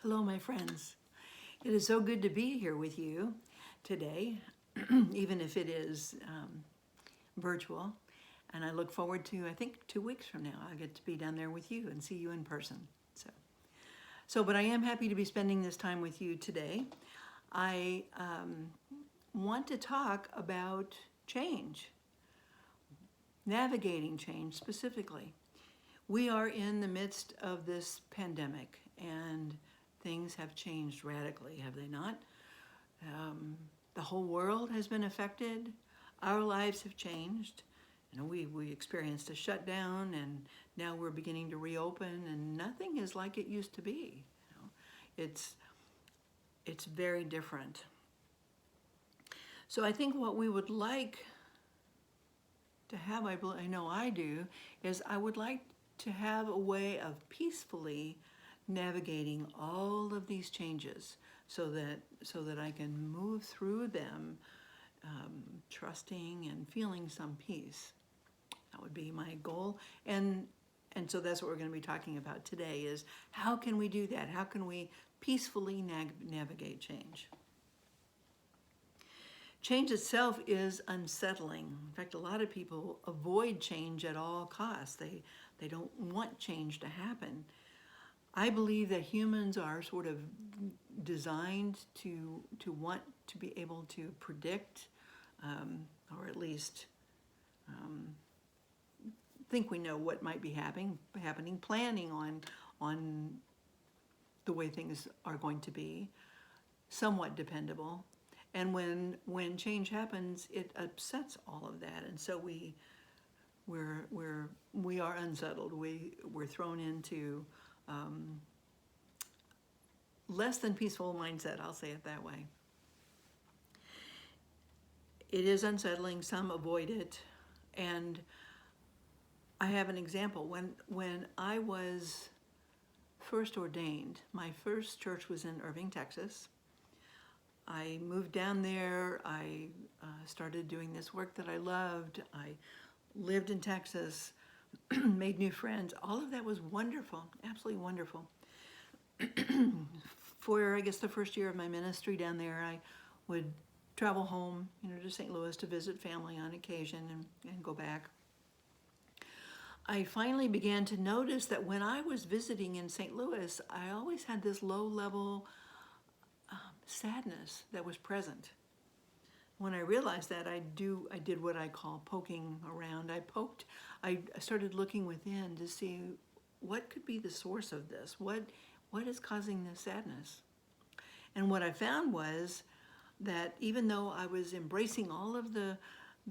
Hello, my friends. It is so good to be here with you today, even if it is virtual. And I look forward to, I think 2 weeks from now, I'll get to be down there with you and see you in person. But I am happy to be spending this time with you today. I want to talk about change, navigating change specifically. We are in the midst of this pandemic, and things have changed radically, have they not? The whole world has been affected. Our lives have changed. We experienced a shutdown, and now we're beginning to reopen, and nothing is like it used to be. It's very different. So I think what we would like to have, I know I do, is I would like to have a way of peacefully navigating all of these changes so that I can move through them trusting and feeling some peace. That would be my goal. And so that's what we're going to be talking about today is how can we do that? How can we peacefully navigate change? Change itself is unsettling. In fact, a lot of people avoid change at all costs. They don't want change to happen. I believe that humans are sort of designed to want to be able to predict, or at least think we know what might be happening, planning on the way things are going to be, somewhat dependable. And when change happens, it upsets all of that, and so we are unsettled. We're thrown into less than peaceful mindset. I'll say it that way. It is unsettling. Some avoid it, and I have an example. When I was first ordained, my first church was in Irving, Texas. I moved down there. I started doing this work that I loved. I lived in Texas, made new friends. All of that was wonderful, absolutely wonderful. For, I guess, the first year of my ministry down there, I would travel home, to St. Louis to visit family on occasion and go back. I finally began to notice that when I was visiting in St. Louis, I always had this low-level sadness that was present. When I realized that, I did what I call poking around. I started looking within to see what could be the source of this. What is causing this sadness? And what I found was that even though I was embracing all of the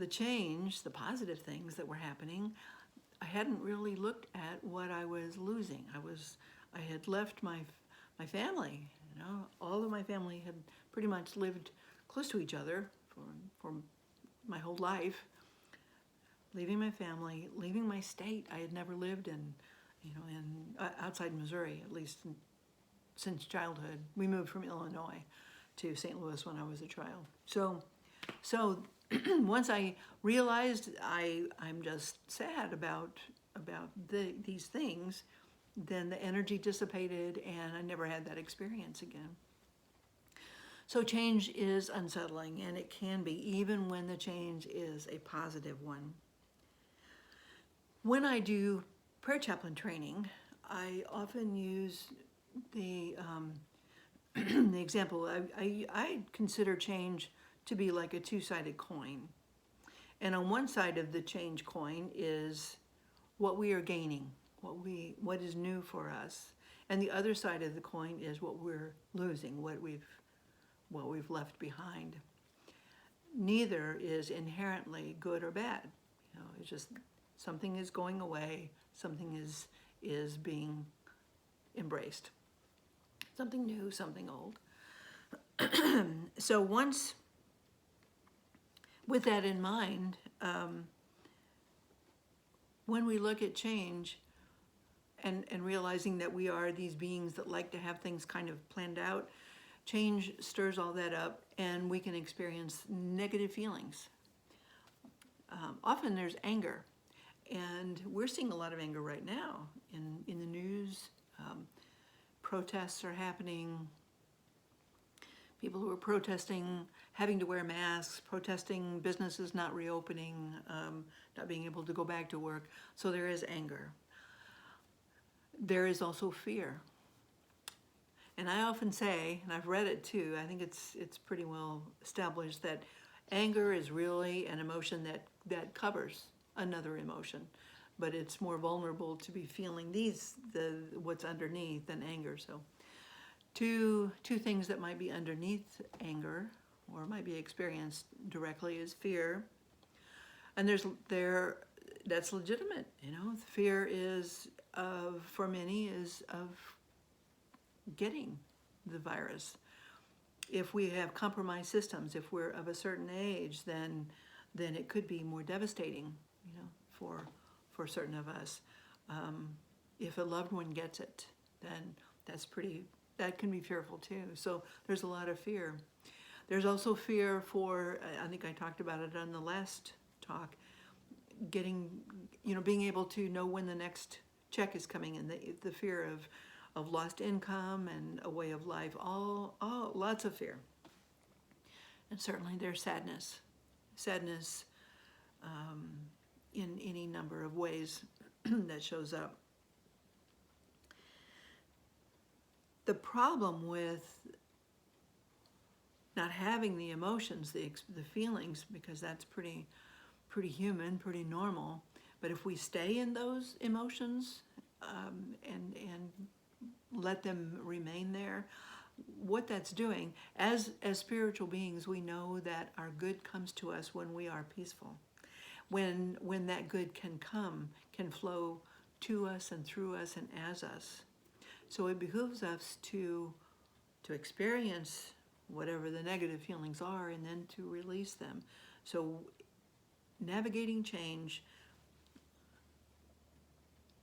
change, the positive things that were happening, I hadn't really looked at what I was losing. I had left my family. All of my family had pretty much lived close to each other for my whole life. Leaving my family, leaving my state. I had never lived in outside Missouri, at least since childhood. We moved from Illinois to St. Louis when I was a child. So once I realized I'm just sad about these things, then the energy dissipated and I never had that experience again. So change is unsettling, and it can be, even when the change is a positive one. When I do prayer chaplain training, I often use the the example. I consider change to be like a two-sided coin. And on one side of the change coin is what we are gaining, what is new for us. And the other side of the coin is what we're losing, what we've left behind. Neither is inherently good or bad. It's just something is going away, something is being embraced. Something new, something old. So once, with that in mind, when we look at change and realizing that we are these beings that like to have things kind of planned out, change stirs all that up and we can experience negative feelings. Often there's anger, and we're seeing a lot of anger right now in the news. protests are happening, people who are protesting having to wear masks, protesting businesses not reopening, not being able to go back to work. So there is anger. There is also fear. And I often say, and I've read it too, I think it's pretty well established that anger is really an emotion that covers another emotion, but it's more vulnerable to be feeling what's underneath than anger. So two things that might be underneath anger or might be experienced directly is fear. And that's legitimate, Fear is for many is of getting the virus. If we have compromised systems, if we're of a certain age, then it could be more devastating, for certain of us. If a loved one gets it, then that can be fearful too. So there's a lot of fear. There's also fear for, I think I talked about it on the last talk, being able to know when the next check is coming in, the fear of lost income and a way of life, all lots of fear. And certainly there's sadness in any number of ways that shows up. The problem with not having the emotions, the feelings, because that's pretty human, pretty normal, but if we stay in those emotions and let them remain there, what that's doing, as spiritual beings, we know that our good comes to us when we are peaceful. When that good can flow to us and through us and as us. So it behooves us to experience whatever the negative feelings are and then to release them. So navigating change,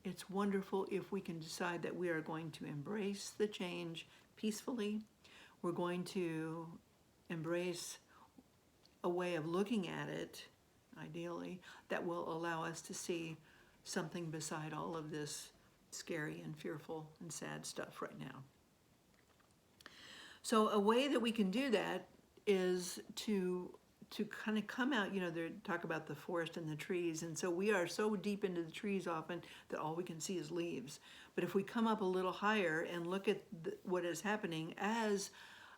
it's wonderful if we can decide that we are going to embrace the change peacefully. We're going to embrace a way of looking at it, ideally, that will allow us to see something beside all of this scary and fearful and sad stuff right now. So a way that we can do that is to kind of come out, they talk about the forest and the trees, and so we are so deep into the trees often that all we can see is leaves. But if we come up a little higher and look at what is happening as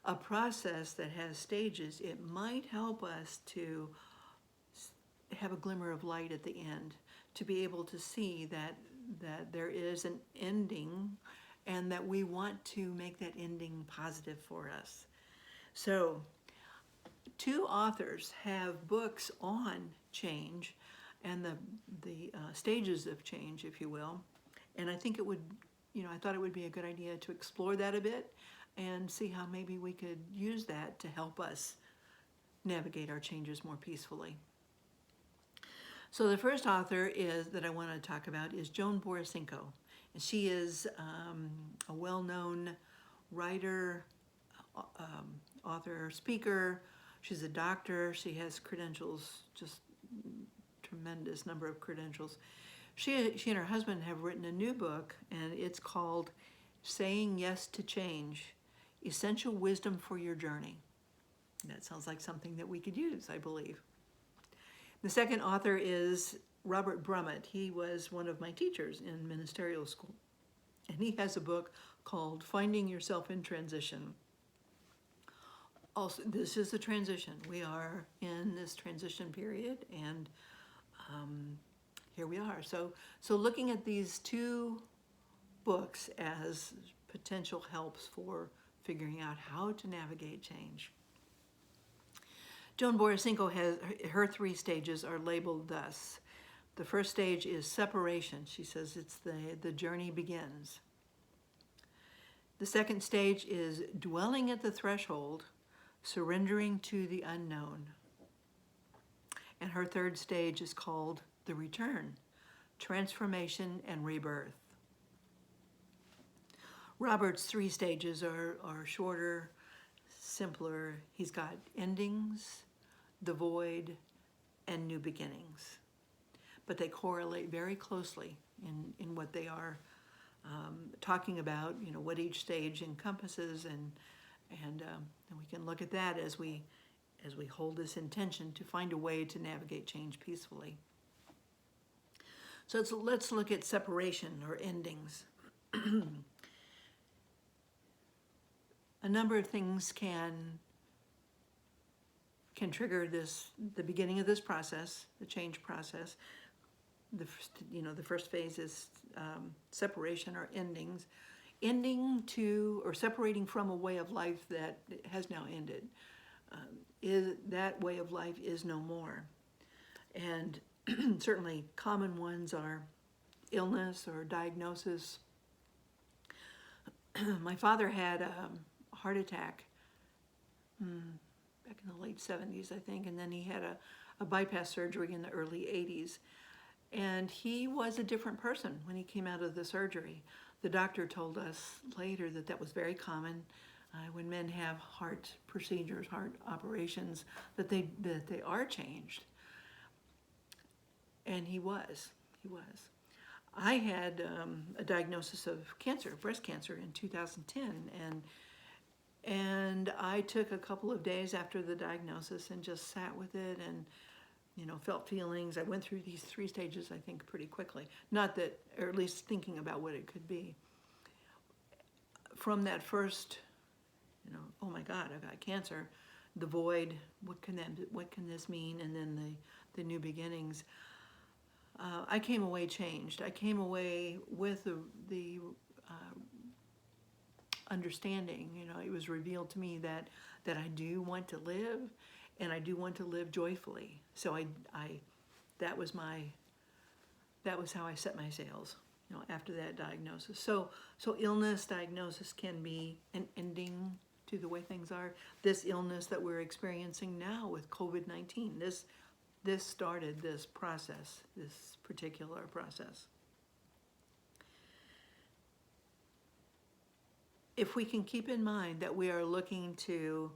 a process that has stages, it might help us to have a glimmer of light at the end, to be able to see that there is an ending and that we want to make that ending positive for us. So two authors have books on change and the stages of change, if you will. And I think I thought it would be a good idea to explore that a bit and see how maybe we could use that to help us navigate our changes more peacefully. So the first author that I want to talk about is Joan Borysenko. And she is a well-known writer, author, speaker. She's a doctor. She has credentials, just tremendous number of credentials. She and her husband have written a new book, and it's called Saying Yes to Change, Essential Wisdom for Your Journey. And that sounds like something that we could use, I believe. The second author is Robert Brummett. He was one of my teachers in ministerial school. And he has a book called Finding Yourself in Transition. Also, this is a transition. We are in this transition period, and here we are. So looking at these two books as potential helps for figuring out how to navigate change. Joan Borysenko has her 3 stages are labeled thus. The first stage is separation. She says it's the journey begins. The second stage is dwelling at the threshold, surrendering to the unknown. And her third stage is called the return, transformation and rebirth. Robert's 3 stages are shorter, simpler. He's got endings, the void, and new beginnings. But they correlate very closely in what they are talking about what each stage encompasses, and we can look at that as we hold this intention to find a way to navigate change peacefully. So let's look at separation or endings. A number of things can trigger the beginning of this process, the change process. The first phase is separation or endings. Ending to or separating from a way of life that has now ended. That way of life is no more. And certainly common ones are illness or diagnosis. My father had a heart attack back in the late 70s, I think, and then he had a bypass surgery in the early 80s. And he was a different person when he came out of the surgery. The doctor told us later that was very common when men have heart procedures, heart operations, that they are changed. And he was. I had a diagnosis of cancer, breast cancer, in 2010, and I took a couple of days after the diagnosis and just sat with it and felt feelings. I went through these 3 stages, I think, pretty quickly. Not that, or at least thinking about what it could be. From that first, oh my God, I've got cancer, the void, what can this mean? And then the new beginnings. I came away changed. I came away with the understanding. It was revealed to me that I do want to live, and I do want to live joyfully. So that was how I set my sails, after that diagnosis. So illness, diagnosis can be an ending to the way things are. This illness that we're experiencing now with COVID-19, this started this process, this particular process. If we can keep in mind that we are looking to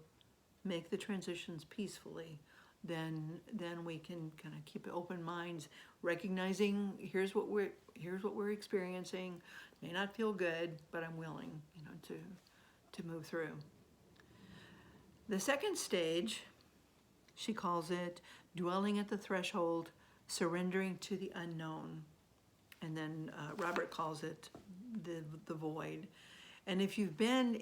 make the transitions peacefully, then we can kind of keep open minds, recognizing here's what we're experiencing. May not feel good, but I'm willing, to move through. The second stage, she calls it dwelling at the threshold, surrendering to the unknown, and then Robert calls it the void. And if you've been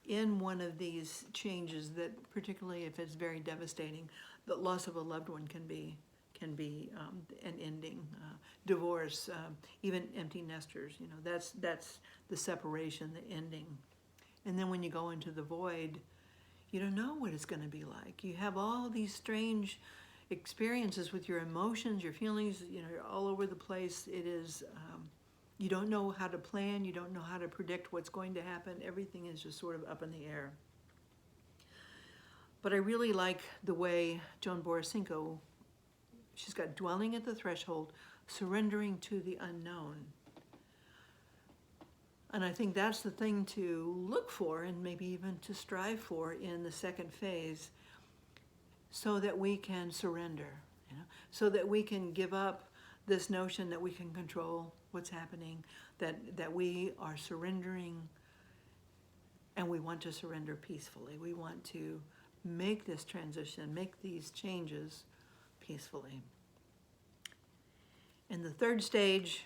in one of these changes, that particularly if it's very devastating, the loss of a loved one can be an ending. Divorce, even empty nesters, that's the separation, the ending. And then when you go into the void, you don't know what it's going to be like. You have all these strange experiences with your emotions, your feelings, you're all over the place. It is, you don't know how to plan, you don't know how to predict what's going to happen. Everything is just sort of up in the air. But I really like the way Joan Borysenko, she's got dwelling at the threshold, surrendering to the unknown. And I think that's the thing to look for, and maybe even to strive for in the second phase, so that we can surrender, so that we can give up this notion that we can control what's happening, that we are surrendering, and we want to surrender peacefully. We want to make this transition, make these changes peacefully. And the third stage,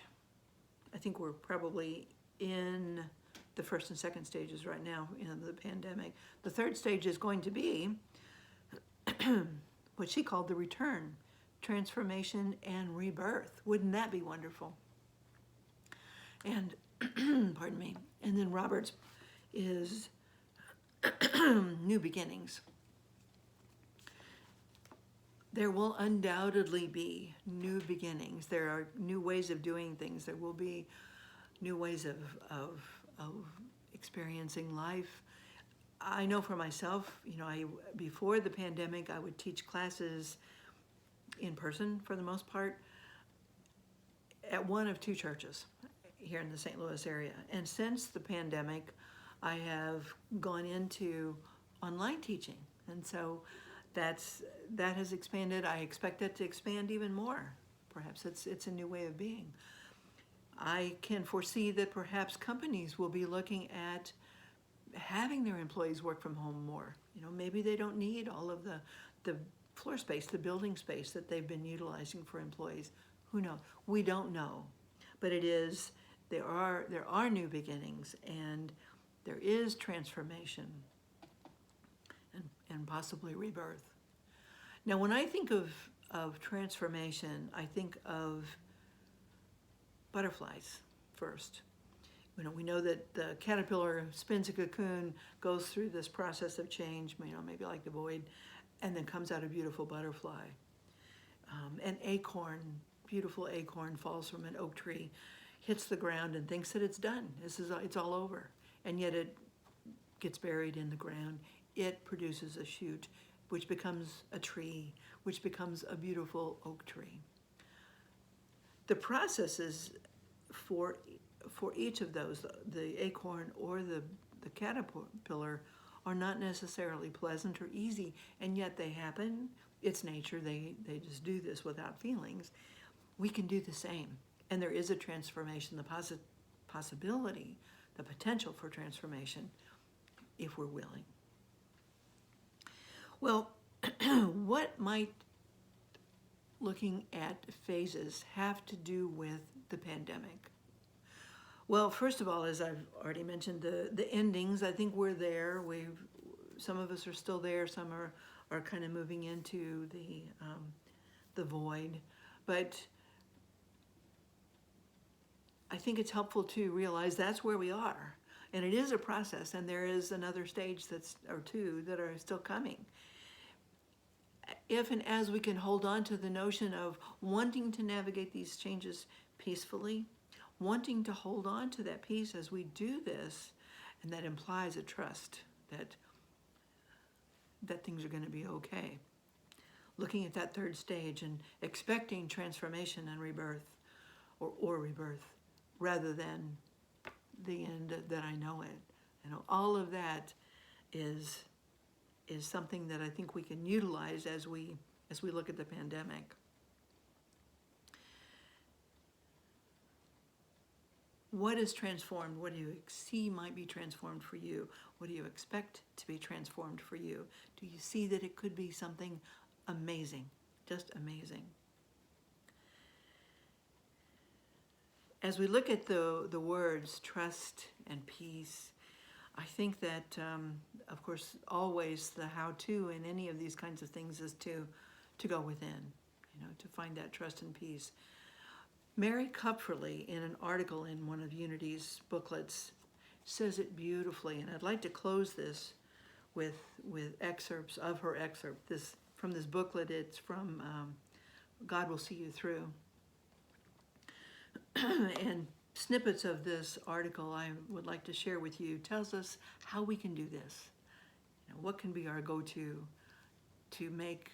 I think we're probably in the first and second stages right now in the pandemic. The third stage is going to be what she called the return, transformation, and rebirth. Wouldn't that be wonderful? And, pardon me, and then Robert's is new beginnings. There will undoubtedly be new beginnings. There are new ways of doing things. There will be new ways of experiencing life. I know for myself, before the pandemic, I would teach classes in person for the most part at one of 2 churches here in the St. Louis area. And since the pandemic, I have gone into online teaching. And so that has expanded. I expect it to expand even more. Perhaps it's a new way of being. I can foresee that perhaps companies will be looking at having their employees work from home more. Maybe they don't need all of the floor space, the building space that they've been utilizing for employees. Who knows? We don't know. But there are new beginnings, and there is transformation and possibly rebirth. Now, when I think of transformation, I think of butterflies first. We know that the caterpillar spins a cocoon, goes through this process of change, maybe like the void, and then comes out a beautiful butterfly. An acorn, beautiful acorn, falls from an oak tree, hits the ground and thinks that it's done. It's all over. And yet it gets buried in the ground. It produces a shoot, which becomes a tree, which becomes a beautiful oak tree. The processes for each of those, the acorn or the caterpillar, are not necessarily pleasant or easy, and yet they happen. It's nature. They just do this without feelings. We can do the same, and there is a transformation, the possibility, the potential for transformation, if we're willing. Well, what might looking at phases have to do with the pandemic? Well, first of all, as I've already mentioned, the endings, I think we're there. Some of us are still there, some are kind of moving into the void. But I think it's helpful to realize that's where we are. And it is a process, and there is another stage or two that are still coming. If and as we can hold on to the notion of wanting to navigate these changes peacefully, wanting to hold on to that peace as we do this, and that implies a trust that things are going to be okay. Looking at that third stage and expecting transformation and rebirth, or rebirth, rather than the end that I know it. All of that is something that I think we can utilize as we look at the pandemic. What is transformed? What do you see might be transformed for you? What do you expect to be transformed for you? Do you see that it could be something amazing, just amazing? As we look at the words trust and peace, I think that, of course, always the how-to in any of these kinds of things is to go within, to find that trust and peace. Mary Kupferle, in an article in one of Unity's booklets, says it beautifully, and I'd like to close this with excerpts of her excerpt. From this booklet, it's from God Will See You Through. And snippets of this article I would like to share with you tells us how we can do this. What can be our go-to to make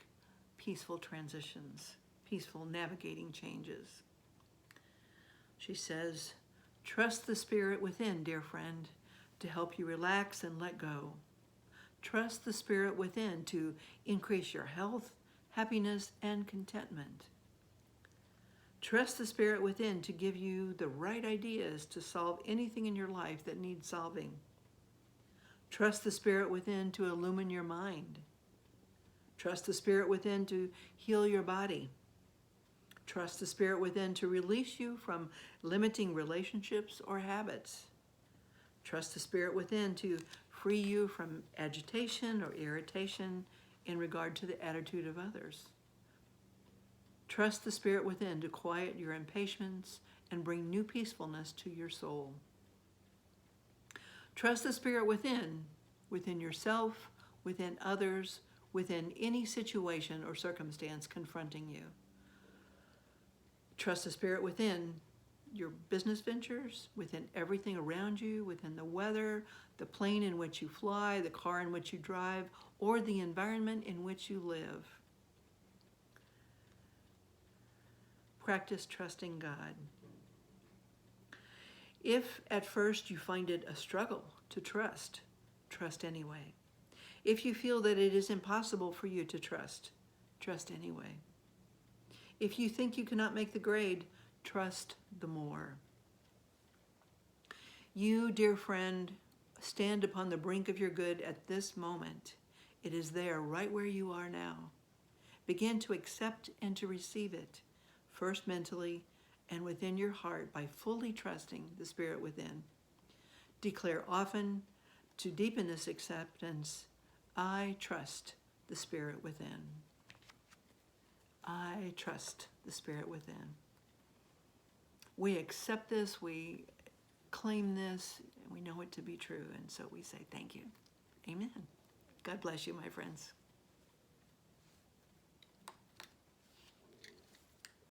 peaceful transitions, peaceful navigating changes. She says, trust the spirit within, dear friend, to help you relax and let go. Trust the spirit within to increase your health, happiness, and contentment. Trust the spirit within to give you the right ideas to solve anything in your life that needs solving. Trust the spirit within to illumine your mind. Trust the spirit within to heal your body. Trust the spirit within to release you from limiting relationships or habits. Trust the spirit within to free you from agitation or irritation in regard to the attitude of others. Trust the spirit within to quiet your impatience and bring new peacefulness to your soul. Trust the spirit within yourself, within others, within any situation or circumstance confronting you. Trust the spirit within your business ventures, within everything around you, within the weather, the plane in which you fly, the car in which you drive, or the environment in which you live. Practice trusting God. If at first you find it a struggle to trust anyway. If you feel that it is impossible for you to trust anyway. If you think you cannot make the grade, trust the more. You, dear friend, stand upon the brink of your good at this moment. It is there, right where you are now. Begin to accept and to receive it, first mentally and within your heart by fully trusting the Spirit within. Declare often to deepen this acceptance, I trust the Spirit within. I trust the Spirit within. We accept this, we claim this, and we know it to be true, and so we say thank you. Amen. God bless you, my friends.